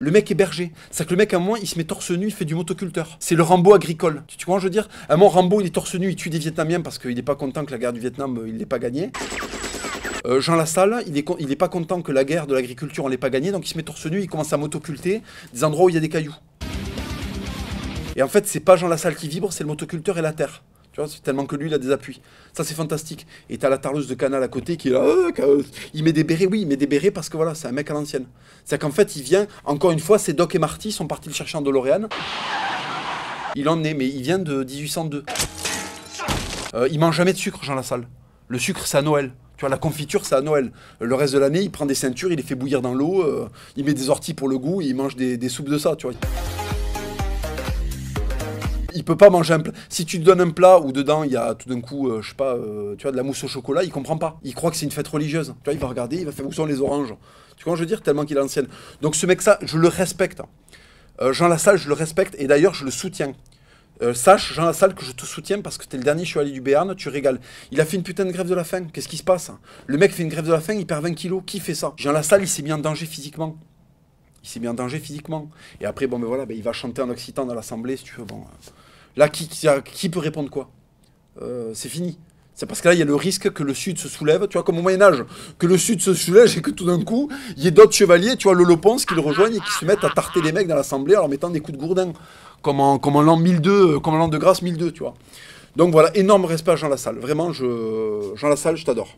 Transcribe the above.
Le mec est berger. C'est-à-dire que le mec, à un moment, il se met torse nu, il fait du motoculteur. C'est le Rambo agricole. Tu vois ce que je veux dire? À un moment, Rambo, il est torse nu, il tue des Vietnamiens parce qu'il n'est pas content que la guerre du Vietnam, il l'ait pas gagnée. Jean Lassalle, il est pas content que la guerre de l'agriculture, on l'ait pas gagnée, donc il se met torse nu, il commence à motoculter des endroits où il y a des cailloux. Et en fait, c'est pas Jean Lassalle qui vibre, c'est le motoculteur et la terre. Tu vois, c'est tellement que lui, il a des appuis. Ça, c'est fantastique. Et t'as la tarleuse de Canal à côté qui est là. Il met des bérets, oui, il met des bérets parce que voilà, c'est un mec à l'ancienne. C'est qu'en fait, il vient, encore une fois, c'est Doc et Marty sont partis le chercher en DeLorean. Il en est, mais il vient de 1802. Il mange jamais de sucre, Jean Lassalle. Le sucre, c'est à Noël. Tu vois, la confiture, c'est à Noël. Le reste de l'année, il prend des ceintures, il les fait bouillir dans l'eau, il met des orties pour le goût, et il mange des soupes de ça, tu vois. Il peut pas manger un plat. Si tu lui donnes un plat où dedans il y a tout d'un coup, je sais pas, tu vois, de la mousse au chocolat, il comprend pas. Il croit que c'est une fête religieuse. Tu vois, il va regarder, il va faire où sont les oranges. Tu vois, je veux dire, tellement qu'il est ancienne. Donc ce mec, ça, je le respecte. Jean Lassalle, je le respecte et d'ailleurs, je le soutiens. Sache, Jean Lassalle, que je te soutiens parce que t'es le dernier chevalier du Béarn, tu régales. Il a fait une putain de grève de la faim. Qu'est-ce qui se passe? Le mec fait une grève de la faim, il perd 20 kilos. Qui fait ça? Jean Lassalle, il s'est mis en danger physiquement. Il s'est mis en danger physiquement. Et après, bon, ben voilà, ben, il va chanter en occitan dans l'Assemblée, si tu veux. Bon. Là, qui peut répondre quoi? C'est fini. C'est parce que là, il y a le risque que le Sud se soulève, tu vois, comme au Moyen-Âge, que le Sud se soulève et que tout d'un coup, il y ait d'autres chevaliers, tu vois, le Ponce, qui le rejoignent et qui se mettent à tarter les mecs dans l'Assemblée en leur mettant des coups de gourdin. Comme en l'an 1002, comme en l'an de grâce 1002, tu vois. Donc voilà, énorme respect à Jean Lassalle. Vraiment, Jean Lassalle, je t'adore.